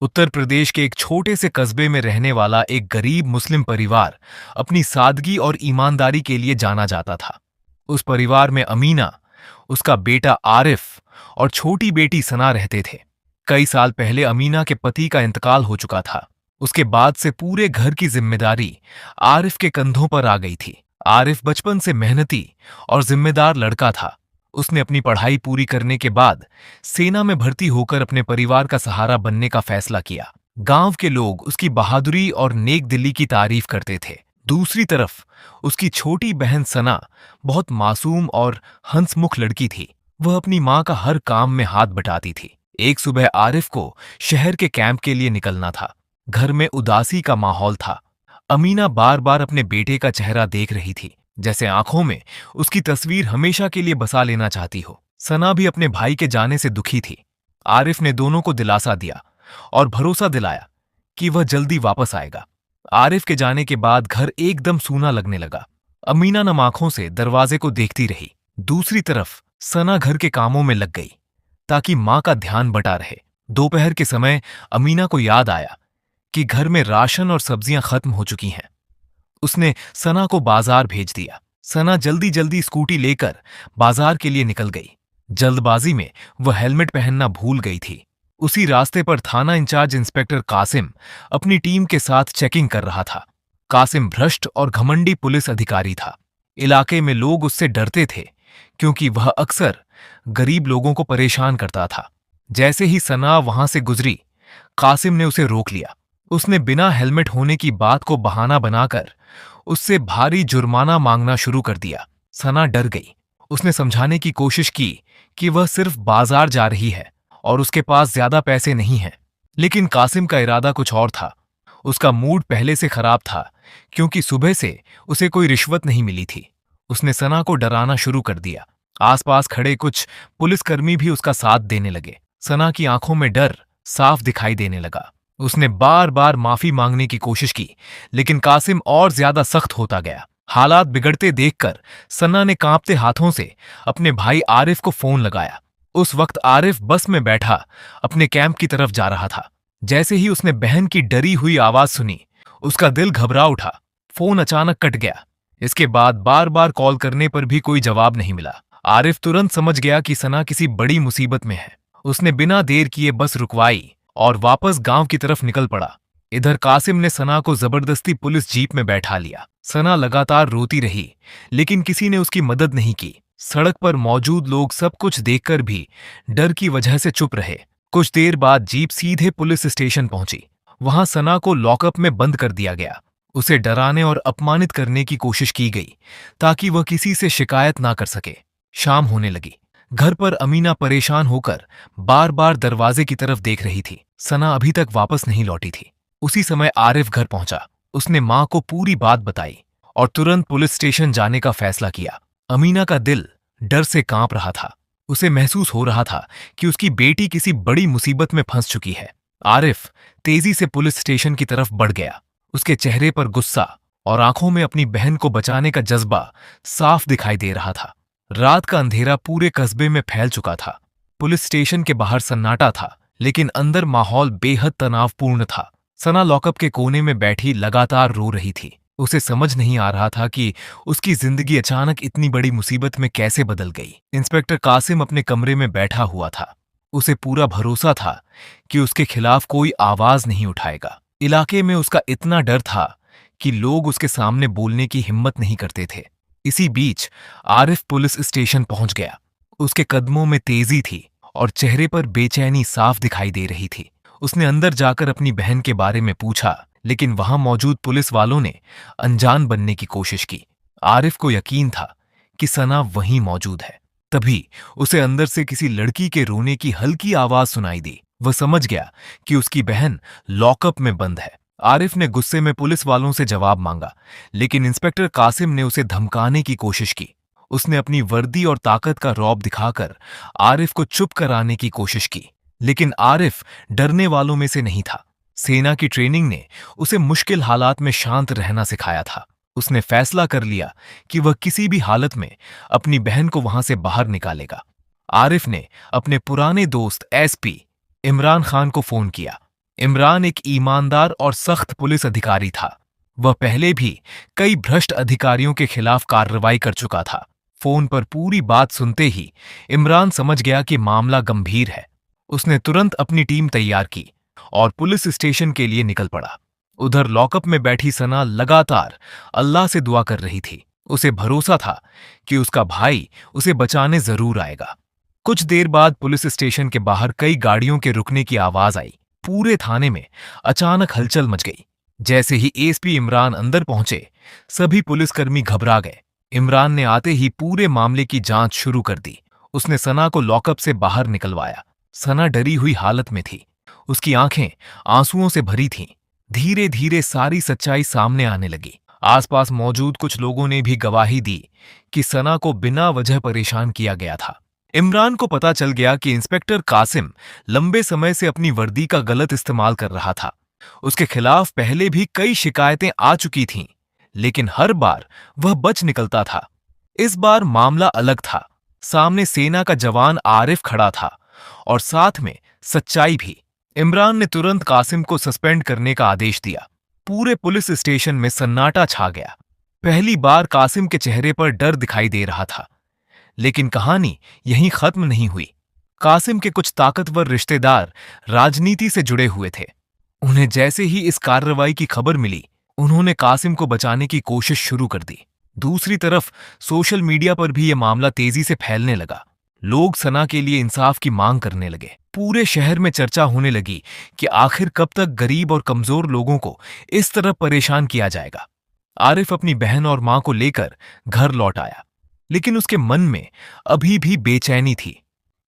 उत्तर प्रदेश के एक छोटे से कस्बे में रहने वाला एक गरीब मुस्लिम परिवार अपनी सादगी और ईमानदारी के लिए जाना जाता था। उस परिवार में अमीना, उसका बेटा आरिफ और छोटी बेटी सना रहते थे। कई साल पहले अमीना के पति का इंतकाल हो चुका था। उसके बाद से पूरे घर की जिम्मेदारी आरिफ के कंधों पर आ गई थी। आरिफ बचपन से मेहनती और जिम्मेदार लड़का था। उसने अपनी पढ़ाई पूरी करने के बाद सेना में भर्ती होकर अपने परिवार का सहारा बनने का फैसला किया। गांव के लोग उसकी बहादुरी और नेक दिली की तारीफ करते थे। दूसरी तरफ उसकी छोटी बहन सना बहुत मासूम और हंसमुख लड़की थी। वह अपनी माँ का हर काम में हाथ बटाती थी। एक सुबह आरिफ को शहर के कैंप के लिए निकलना था। घर में उदासी का माहौल था। अमीना बार बार अपने बेटे का चेहरा देख रही थी, जैसे आंखों में उसकी तस्वीर हमेशा के लिए बसा लेना चाहती हो। सना भी अपने भाई के जाने से दुखी थी। आरिफ ने दोनों को दिलासा दिया और भरोसा दिलाया कि वह जल्दी वापस आएगा। आरिफ के जाने के बाद घर एकदम सूना लगने लगा। अमीना नम आंखों से दरवाजे को देखती रही। दूसरी तरफ सना घर के कामों में लग गई ताकि मां का ध्यान बटा रहे। दोपहर के समय अमीना को याद आया कि घर में राशन और सब्जियां खत्म हो चुकी हैं। उसने सना को बाजार भेज दिया। सना जल्दी जल्दी स्कूटी लेकर बाजार के लिए निकल गई। जल्दबाजी में वह हेलमेट पहनना भूल गई थी। उसी रास्ते पर थाना इंचार्ज इंस्पेक्टर कासिम अपनी टीम के साथ चेकिंग कर रहा था। कासिम भ्रष्ट और घमंडी पुलिस अधिकारी था। इलाके में लोग उससे डरते थे क्योंकि वह अक्सर गरीब लोगों को परेशान करता था। जैसे ही सना वहां से गुजरी, कासिम ने उसे रोक लिया। उसने बिना हेलमेट होने की बात को बहाना बनाकर उससे भारी जुर्माना मांगना शुरू कर दिया। सना डर गई। उसने समझाने की कोशिश की कि वह सिर्फ बाजार जा रही है और उसके पास ज्यादा पैसे नहीं हैं। लेकिन कासिम का इरादा कुछ और था। उसका मूड पहले से खराब था क्योंकि सुबह से उसे कोई रिश्वत नहीं मिली थी। उसने सना को डराना शुरू कर दिया। आसपास खड़े कुछ पुलिसकर्मी भी उसका साथ देने लगे। सना की आंखों में डर साफ दिखाई देने लगा। उसने बार बार माफी मांगने की कोशिश की, लेकिन कासिम और ज्यादा सख्त होता गया। हालात बिगड़ते देखकर सना ने कांपते हाथों से अपने भाई आरिफ को फोन लगाया। उस वक्त आरिफ बस में बैठा अपने कैंप की तरफ जा रहा था। जैसे ही उसने बहन की डरी हुई आवाज सुनी, उसका दिल घबरा उठा। फोन अचानक कट गया। इसके बाद बार बार कॉल करने पर भी कोई जवाब नहीं मिला। आरिफ तुरंत समझ गया कि सना किसी बड़ी मुसीबत में है। उसने बिना देर किए बस रुकवाई और वापस गांव की तरफ निकल पड़ा। इधर कासिम ने सना को जबरदस्ती पुलिस जीप में बैठा लिया। सना लगातार रोती रही, लेकिन किसी ने उसकी मदद नहीं की। सड़क पर मौजूद लोग सब कुछ देखकर भी डर की वजह से चुप रहे। कुछ देर बाद जीप सीधे पुलिस स्टेशन पहुंची। वहां सना को लॉकअप में बंद कर दिया गया। उसे डराने और अपमानित करने की कोशिश की गई ताकि वह किसी से शिकायत ना कर सके। शाम होने लगी। घर पर अमीना परेशान होकर बार बार दरवाजे की तरफ देख रही थी। सना अभी तक वापस नहीं लौटी थी। उसी समय आरिफ घर पहुंचा। उसने मां को पूरी बात बताई और तुरंत पुलिस स्टेशन जाने का फैसला किया। अमीना का दिल डर से कांप रहा था। उसे महसूस हो रहा था कि उसकी बेटी किसी बड़ी मुसीबत में फंस चुकी है। आरिफ तेजी से पुलिस स्टेशन की तरफ बढ़ गया। उसके चेहरे पर गुस्सा और आंखों में अपनी बहन को बचाने का जज्बा साफ दिखाई दे रहा था। रात का अंधेरा पूरे कस्बे में फैल चुका था। पुलिस स्टेशन के बाहर सन्नाटा था, लेकिन अंदर माहौल बेहद तनावपूर्ण था। सना लॉकअप के कोने में बैठी लगातार रो रही थी। उसे समझ नहीं आ रहा था कि उसकी जिंदगी अचानक इतनी बड़ी मुसीबत में कैसे बदल गई। इंस्पेक्टर कासिम अपने कमरे में बैठा हुआ था। उसे पूरा भरोसा था कि उसके खिलाफ कोई आवाज नहीं उठाएगा। इलाके में उसका इतना डर था कि लोग उसके सामने बोलने की हिम्मत नहीं करते थे। इसी बीच आरिफ पुलिस स्टेशन पहुंच गया। उसके कदमों में तेजी थी और चेहरे पर बेचैनी साफ दिखाई दे रही थी। उसने अंदर जाकर अपनी बहन के बारे में पूछा, लेकिन वहां मौजूद पुलिस वालों ने अनजान बनने की कोशिश की। आरिफ को यकीन था कि सना वहीं मौजूद है। तभी उसे अंदर से किसी लड़की के रोने की हल्की आवाज सुनाई दी। वह समझ गया कि उसकी बहन लॉकअप में बंद है। आरिफ ने गुस्से में पुलिस वालों से जवाब मांगा, लेकिन इंस्पेक्टर कासिम ने उसे धमकाने की कोशिश की। उसने अपनी वर्दी और ताकत का रौब दिखाकर आरिफ को चुप कराने की कोशिश की, लेकिन आरिफ डरने वालों में से नहीं था। सेना की ट्रेनिंग ने उसे मुश्किल हालात में शांत रहना सिखाया था। उसने फैसला कर लिया कि वह किसी भी हालत में अपनी बहन को वहां से बाहर निकालेगा। आरिफ ने अपने पुराने दोस्त एसपी इमरान खान को फोन किया। इमरान एक ईमानदार और सख्त पुलिस अधिकारी था। वह पहले भी कई भ्रष्ट अधिकारियों के खिलाफ कार्रवाई कर चुका था। फोन पर पूरी बात सुनते ही इमरान समझ गया कि मामला गंभीर है। उसने तुरंत अपनी टीम तैयार की और पुलिस स्टेशन के लिए निकल पड़ा। उधर लॉकअप में बैठी सना लगातार अल्लाह से दुआ कर रही थी। उसे भरोसा था कि उसका भाई उसे बचाने जरूर आएगा। कुछ देर बाद पुलिस स्टेशन के बाहर कई गाड़ियों के रुकने की आवाज आई। पूरे थाने में अचानक हलचल मच गई। जैसे ही एसपी इमरान अंदर पहुंचे, सभी पुलिसकर्मी घबरा गए। इमरान ने आते ही पूरे मामले की जांच शुरू कर दी। उसने सना को लॉकअप से बाहर निकलवाया। सना डरी हुई हालत में थी। उसकी आंखें आंसुओं से भरी थीं। धीरे धीरे सारी सच्चाई सामने आने लगी। आसपास मौजूद कुछ लोगों ने भी गवाही दी कि सना को बिना वजह परेशान किया गया था। इमरान को पता चल गया कि इंस्पेक्टर कासिम लंबे समय से अपनी वर्दी का गलत इस्तेमाल कर रहा था। उसके खिलाफ पहले भी कई शिकायतें आ चुकी थीं, लेकिन हर बार वह बच निकलता था। इस बार मामला अलग था। सामने सेना का जवान आरिफ खड़ा था और साथ में सच्चाई भी। इमरान ने तुरंत कासिम को सस्पेंड करने का आदेश दिया। पूरे पुलिस स्टेशन में सन्नाटा छा गया। पहली बार कासिम के चेहरे पर डर दिखाई दे रहा था। लेकिन कहानी यहीं खत्म नहीं हुई। कासिम के कुछ ताकतवर रिश्तेदार राजनीति से जुड़े हुए थे। उन्हें जैसे ही इस कार्रवाई की खबर मिली, उन्होंने कासिम को बचाने की कोशिश शुरू कर दी। दूसरी तरफ सोशल मीडिया पर भी यह मामला तेजी से फैलने लगा। लोग सना के लिए इंसाफ की मांग करने लगे। पूरे शहर में चर्चा होने लगी कि आखिर कब तक गरीब और कमजोर लोगों को इस तरह परेशान किया जाएगा। आरिफ अपनी बहन और मां को लेकर घर लौट आया, लेकिन उसके मन में अभी भी बेचैनी थी।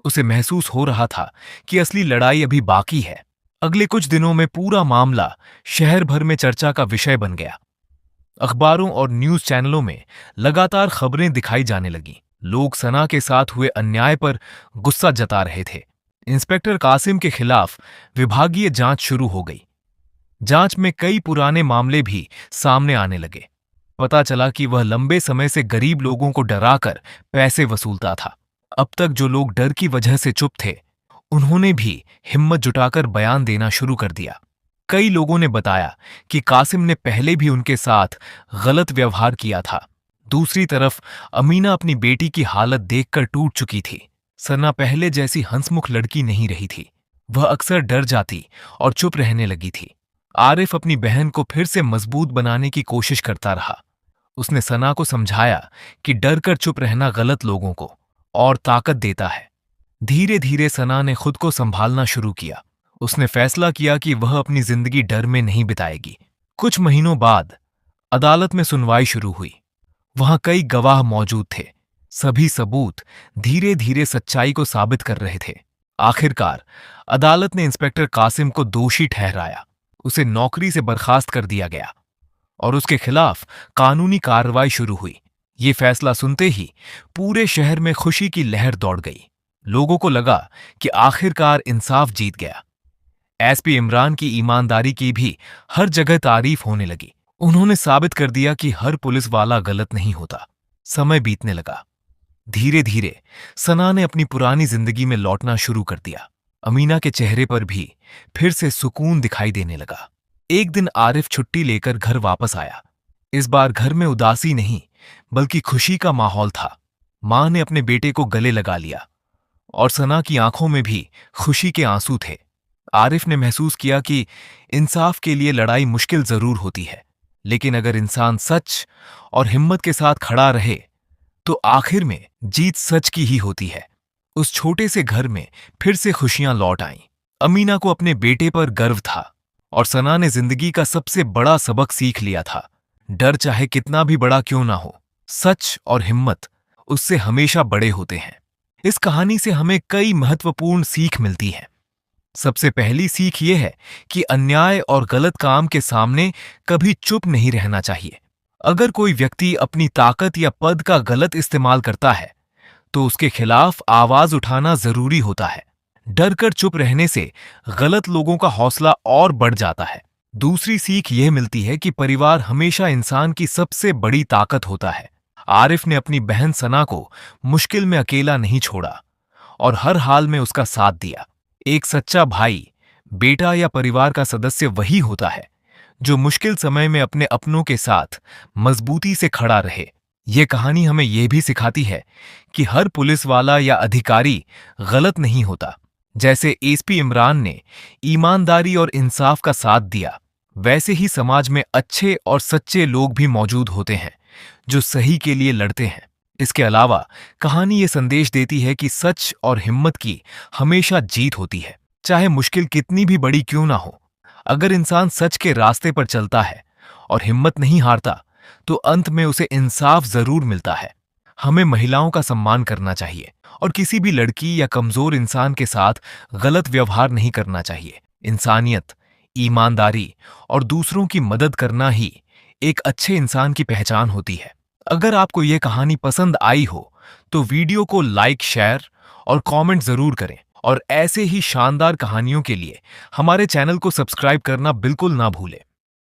उसे महसूस हो रहा था कि असली लड़ाई अभी बाकी है। अगले कुछ दिनों में पूरा मामला शहर भर में चर्चा का विषय बन गया। अखबारों और न्यूज चैनलों में लगातार खबरें दिखाई जाने लगीं। लोग सना के साथ हुए अन्याय पर गुस्सा जता रहे थे। इंस्पेक्टर कासिम के खिलाफ विभागीय जांच शुरू हो गई। जांच में कई पुराने मामले भी सामने आने लगे। पता चला कि वह लंबे समय से गरीब लोगों को डराकर पैसे वसूलता था। अब तक जो लोग डर की वजह से चुप थे, उन्होंने भी हिम्मत जुटाकर बयान देना शुरू कर दिया। कई लोगों ने बताया कि कासिम ने पहले भी उनके साथ गलत व्यवहार किया था। दूसरी तरफ अमीना अपनी बेटी की हालत देखकर टूट चुकी थी। सना पहले जैसी हंसमुख लड़की नहीं रही थी। वह अक्सर डर जाती और चुप रहने लगी थी। आरिफ अपनी बहन को फिर से मजबूत बनाने की कोशिश करता रहा। उसने सना को समझाया कि डर कर चुप रहना गलत लोगों को और ताकत देता है। धीरे धीरे सना ने खुद को संभालना शुरू किया। उसने फैसला किया कि वह अपनी जिंदगी डर में नहीं बिताएगी। कुछ महीनों बाद अदालत में सुनवाई शुरू हुई। वहां कई गवाह मौजूद थे। सभी सबूत धीरे धीरे सच्चाई को साबित कर रहे थे। आखिरकार अदालत ने इंस्पेक्टर कासिम को दोषी ठहराया। उसे नौकरी से बर्खास्त कर दिया गया और उसके खिलाफ कानूनी कार्रवाई शुरू हुई। ये फैसला सुनते ही पूरे शहर में खुशी की लहर दौड़ गई। लोगों को लगा कि आखिरकार इंसाफ जीत गया। एसपी इमरान की ईमानदारी की भी हर जगह तारीफ होने लगी। उन्होंने साबित कर दिया कि हर पुलिस वाला गलत नहीं होता। समय बीतने लगा। धीरे धीरे सना ने अपनी पुरानी जिंदगी में लौटना शुरू कर दिया। अमीना के चेहरे पर भी फिर से सुकून दिखाई देने लगा। एक दिन आरिफ छुट्टी लेकर घर वापस आया। इस बार घर में उदासी नहीं, बल्कि खुशी का माहौल था। मां ने अपने बेटे को गले लगा लिया और सना की आंखों में भी खुशी के आंसू थे। आरिफ ने महसूस किया कि इंसाफ के लिए लड़ाई मुश्किल जरूर होती है, लेकिन अगर इंसान सच और हिम्मत के साथ खड़ा रहे तो आखिर में जीत सच की ही होती है। उस छोटे से घर में फिर से खुशियां लौट आईं। अमीना को अपने बेटे पर गर्व था और सना ने जिंदगी का सबसे बड़ा सबक सीख लिया था। डर चाहे कितना भी बड़ा क्यों ना हो, सच और हिम्मत उससे हमेशा बड़े होते हैं। इस कहानी से हमें कई महत्वपूर्ण सीख मिलती हैं। सबसे पहली सीख ये है कि अन्याय और गलत काम के सामने कभी चुप नहीं रहना चाहिए। अगर कोई व्यक्ति अपनी ताकत या पद का गलत इस्तेमाल करता है, तो उसके खिलाफ आवाज उठाना जरूरी होता है। डर कर चुप रहने से गलत लोगों का हौसला और बढ़ जाता है। दूसरी सीख यह मिलती है कि परिवार हमेशा इंसान की सबसे बड़ी ताकत होता है। आरिफ ने अपनी बहन सना को मुश्किल में अकेला नहीं छोड़ा और हर हाल में उसका साथ दिया। एक सच्चा भाई बेटा या परिवार का सदस्य वही होता है जो मुश्किल समय में अपने अपनों के साथ मजबूती से खड़ा रहे। ये कहानी हमें यह भी सिखाती है कि हर पुलिस वाला या अधिकारी गलत नहीं होता। जैसे एसपी इमरान ने ईमानदारी और इंसाफ का साथ दिया, वैसे ही समाज में अच्छे और सच्चे लोग भी मौजूद होते हैं जो सही के लिए लड़ते हैं। इसके अलावा कहानी ये संदेश देती है कि सच और हिम्मत की हमेशा जीत होती है, चाहे मुश्किल कितनी भी बड़ी क्यों ना हो। अगर इंसान सच के रास्ते पर चलता है और हिम्मत नहीं हारता, तो अंत में उसे इंसाफ जरूर मिलता है। हमें महिलाओं का सम्मान करना चाहिए और किसी भी लड़की या कमजोर इंसान के साथ गलत व्यवहार नहीं करना चाहिए। इंसानियत, ईमानदारी और दूसरों की मदद करना ही एक अच्छे इंसान की पहचान होती है। अगर आपको यह कहानी पसंद आई हो तो वीडियो को लाइक, शेयर और कमेंट जरूर करें और ऐसे ही शानदार कहानियों के लिए हमारे चैनल को सब्सक्राइब करना बिल्कुल ना भूलें।